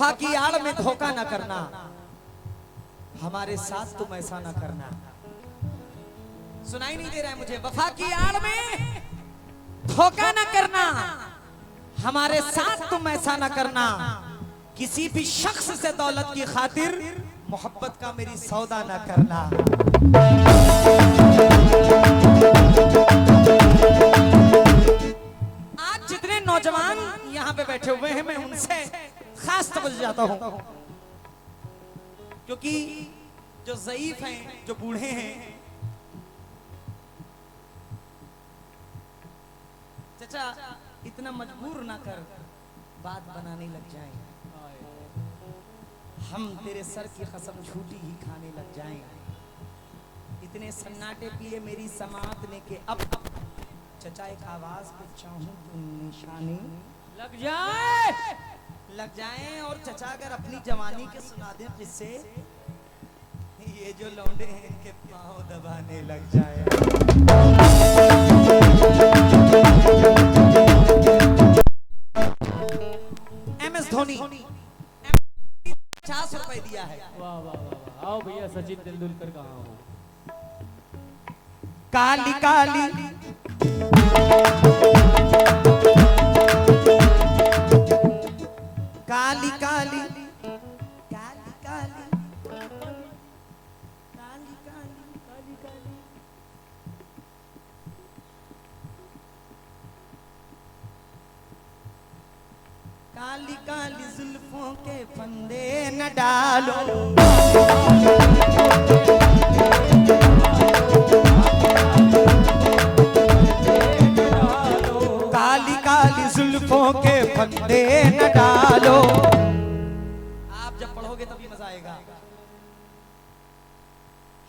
वफा की आड़ में धोखा न करना, हमारे साथ तुम ऐसा न करना। सुनाई नहीं दे रहा है मुझे? वफा की आड़ में धोखा न करना, हमारे साथ तुम ऐसा न करना। किसी भी शख्स से दौलत की खातिर मोहब्बत का मेरी सौदा न करना। आज जितने नौजवान यहाँ पे बैठे हुए हैं, मैं उनसे खास तवज्जो चाहता हूँ, क्योंकि जो ज़ईफ हैं, जो बूढ़े हैं, चाचा इतना मजबूर ना कर, बात बनाने लग जाएं, हम तेरे सर की कसम झूठी ही खाने लग जाएं। इतने सन्नाटे पिए मेरी समात ने के अब चचा एक आवाज पे चाहूं तो निशानी लग जाए। और चचा अगर अपनी जवानी के सुना दे किससे, ये जो लौंडे हैं इनके पांव दबाने लग जाए। MS धोनी 50 रुपए दिया है। वाह वाह वाह, आओ भैया सचिन तेंदुलकर कहाँ हो? काली काली काली काली काली काली काली काली काली काली काली जुल्फों के फंदे न डालो, काली काली जुल्फों के फंदे न डालो। आप जब पढ़ोगे तभी मजा आएगा।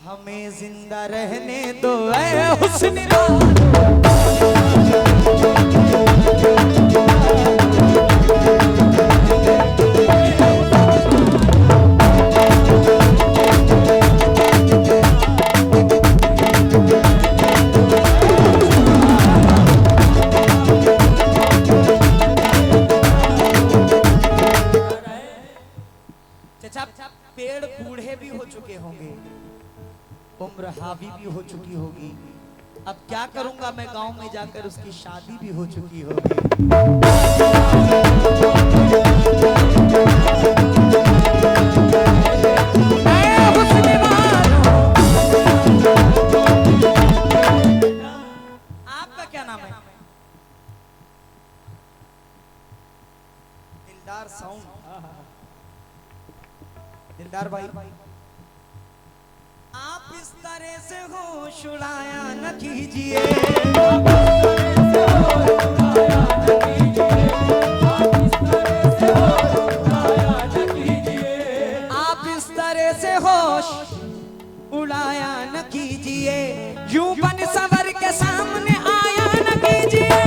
हमें जिंदा रहने दो ऐ हुस्न पेड़ बूढ़े भी हो चुके होंगे, उम्र हावी भी हो चुकी होगी। अब क्या करूंगा मैं, गांव में जाकर उसकी शादी भी हो चुकी होगी। आपका क्या नाम है? दिलदार साउंड, दिलदार भाई। आप इस तरह से होश उड़ाया न कीजिए, आप इस तरह से होश उड़ाया न कीजिए, यूं बन सवर के सामने आया न कीजिए।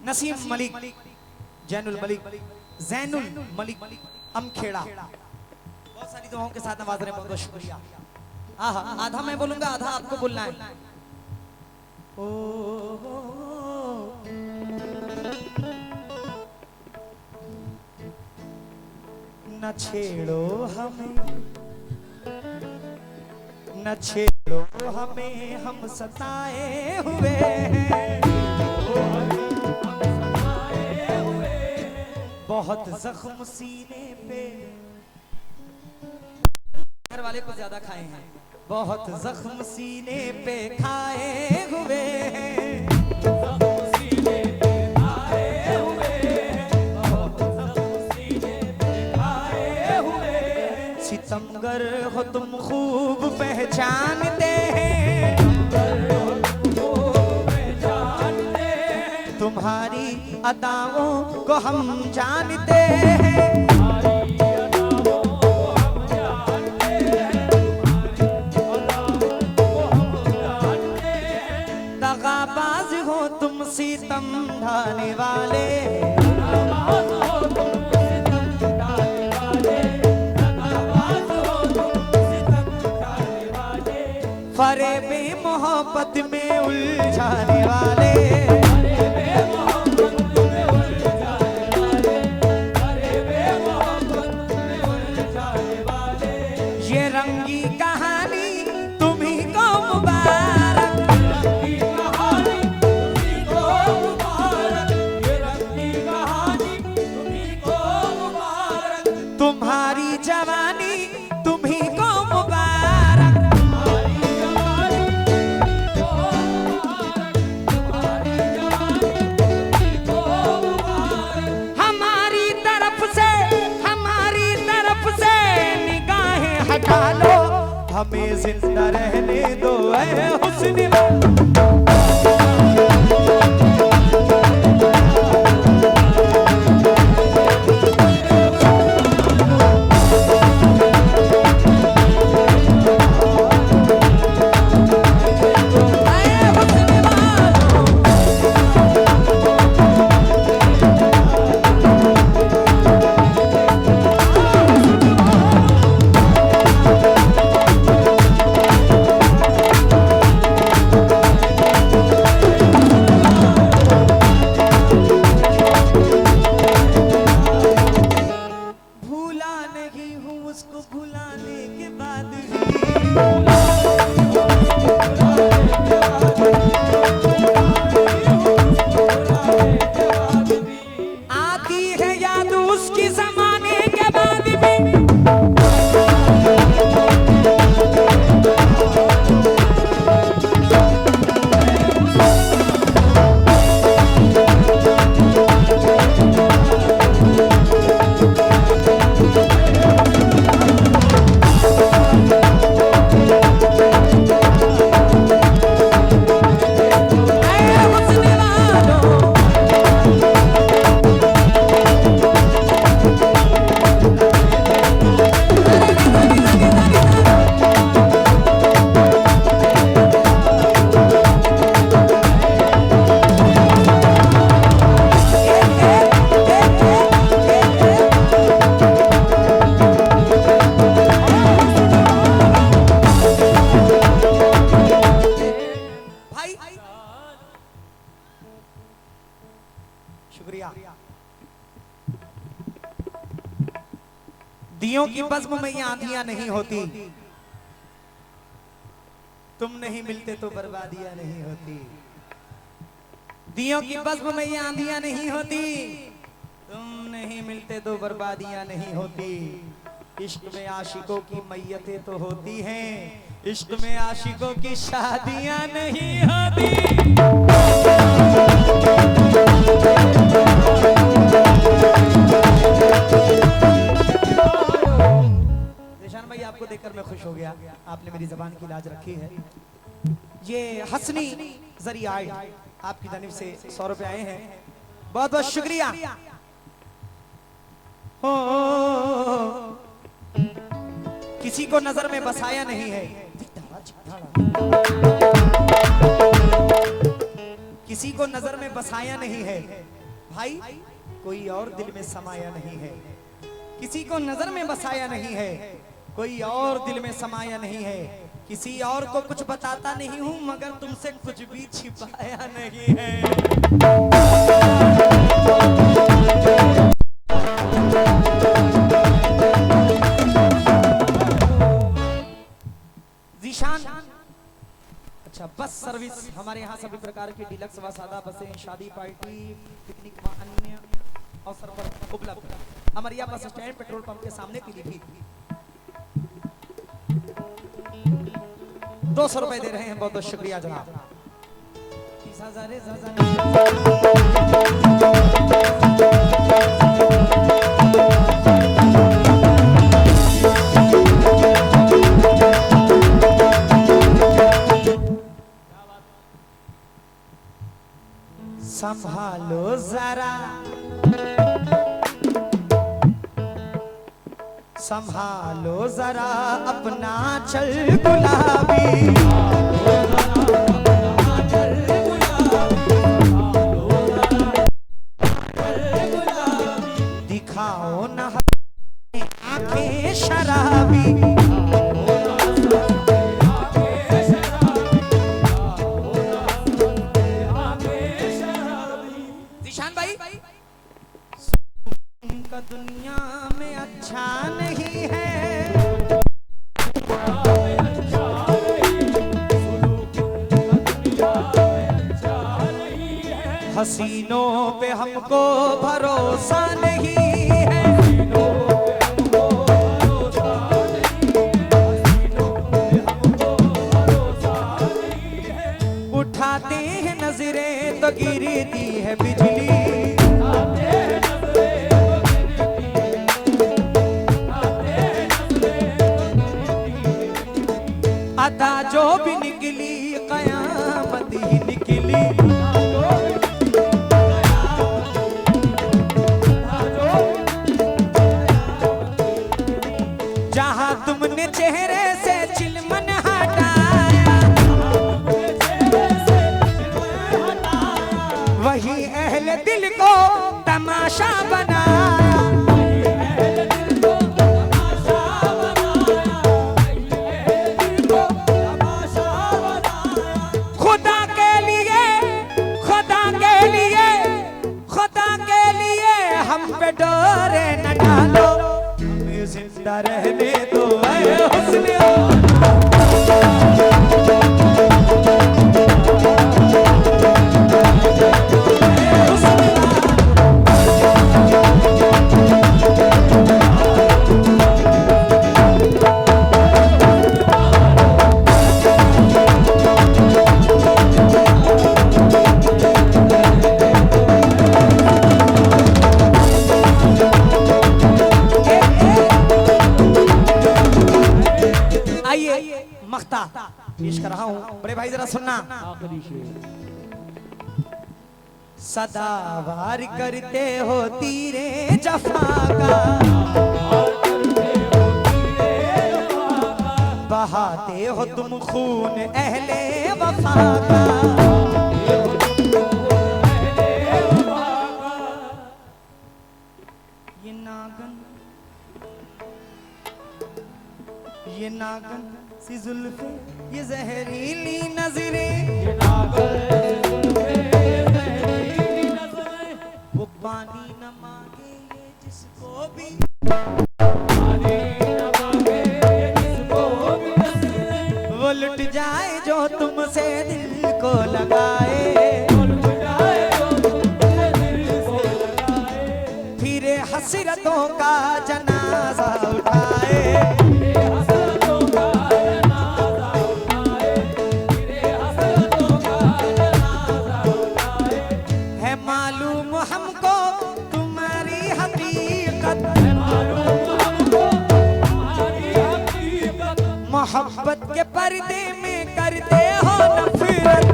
नसीम मलिक, जैनुल मलिक अमखेड़ा, बहुत सारी दुआओं के साथ नवाज रहे, बहुत बहुत शुक्रिया। आधा मैं बोलूंगा, आधा आपको बोलना है। न छेड़ो हमें, न छेड़ो हमें, हम सताए हुए हैं, बहुत जख्म सीने पे, घर वाले को ज्यादा खाए हैं, बहुत जख्म सीने पे खाए हुए हैं, सितमगर हो तुम खूब पहचानते हैं, तुम्हारी अदाओं को हम जानते हैं, फरेब मोहब्बत में उलझाने वाले, ये रंगी कहानी तुम्ही को मुबारक, तुम्हारी जवानी तुम्ही को मुबारक, हमारी तरफ से निगाहें हटा लो, हमें जिंदा रहने दो ऐ हुस्न। दियों की बज़्म में ये आंधियां नहीं होती, तुम नहीं मिलते तो बर्बादियां नहीं होती। दियों की बज़्म में ये आंधियां नहीं होती, तुम नहीं मिलते तो बर्बादियां नहीं होती। इश्क में आशिकों की मैयतें तो होती हैं, इश्क में आशिकों की शादियां नहीं होती। भाई आपको देखकर मैं खुश हो गया, आपने मेरी जबान की लाज रखी है। ये हसनी जरिया आपकी जानिब से 100 रुपए आए हैं, बहुत बहुत शुक्रिया। हो किसी को नजर में बसाया नहीं है, किसी को नजर में बसाया नहीं है भाई, कोई और दिल में समाया नहीं है। किसी को नजर में बसाया नहीं है, कोई और दिल में समाया नहीं है। किसी और को कुछ बताता नहीं हूं, मगर तुमसे कुछ भी छिपाया नहीं है। जीशान, अच्छा बस सर्विस हमारे यहाँ सभी प्रकार की डीलक्स व सादा बसें शादी पार्टी पिकनिक व अन्य अवसर पर उपलब्ध। Amariya bus stand petrol pump के सामने पीलीभीत। 200 रुपए दे रहे हैं, बहुत बहुत शुक्रिया जनाब। संभालो जरा, संभालो जरा अपना चल गुलाबी, दिखाओ न आंखें शराबी, हसीनों पे हमको भरोसा नहीं है, उठाते हैं नजरें तो गिरती है बिजली, अदा जो भी निकली कयामत ही निकली। जहां तुमने चेहरे से चिलमन हटाया, वही अहले दिल को तमाशा बनाया। खुदा के लिए, खुदा के लिए, खुदा के लिए हम पे डोरे न डालो, हमें जिंदा रहने दो ऐ हुस्न। मख्ता पेश कर रहा हूं, बड़े भाई जरा सुनना। आखिरी शेर। सदा वार करते हो तीरे जफा का, बहाते हो तुम खून अहले वफा का। ये नागन, ये नागन सी जुल्फे, ये जहरीली नजरें, ये नागन ज़हरीली नज़रें, वो पानी न मांगे ये जिसको भी, पानी न मांगे ये जिसको भी नज़रें, वो लुट जाए जो तुमसे दिल को लगाए, उलझ जाए जो तुमसे दिल को लगाए, फिरे हसरतों का जनाजा उठाए। है मालूम हमको तुम्हारी हकीकत, मोहब्बत के पर्दे में करते हो नफरत।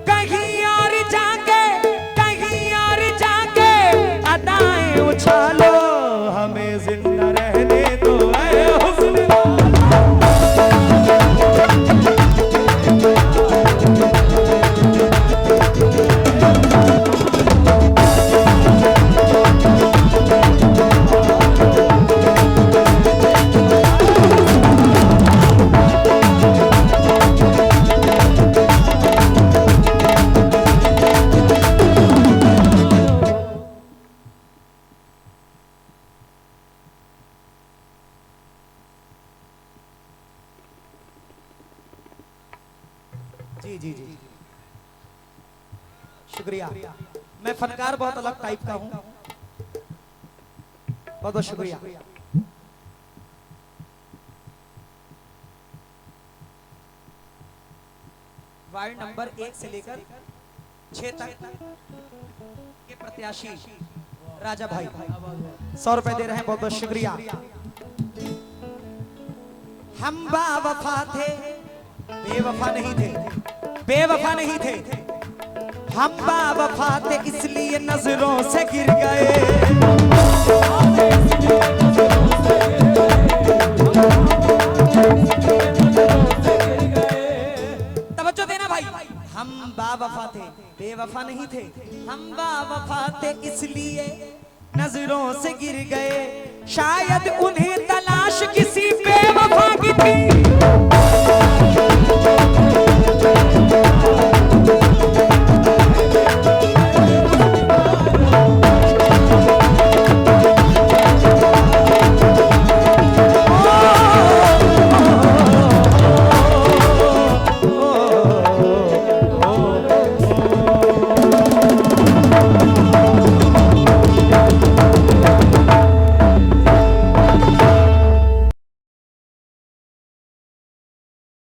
कहीं और जाके, कहीं और जाके अदाएं उछालो, हमें जिंदा रहने दो ऐ हुस्न। जी जी जी शुक्रिया। मैं फनकार बहुत अलग टाइप का हूं, बहुत बहुत शुक्रिया। वार्ड नंबर 1 से लेकर 6 तक के प्रत्याशी राजा भाई 100 रुपए दे रहे हैं, बहुत बहुत शुक्रिया। हम बावफा थे, बेवफा नहीं थे, बेवफा नहीं थे, हम बावफा थे इसलिए नजरों से गिर गए। तवज्जो देना भाई, हम बावफा थे, बेवफा नहीं थे, हम बावफा थे इसलिए नजरों से गिर गए। शायद उन्हें तलाश किसी बेवफा की थी,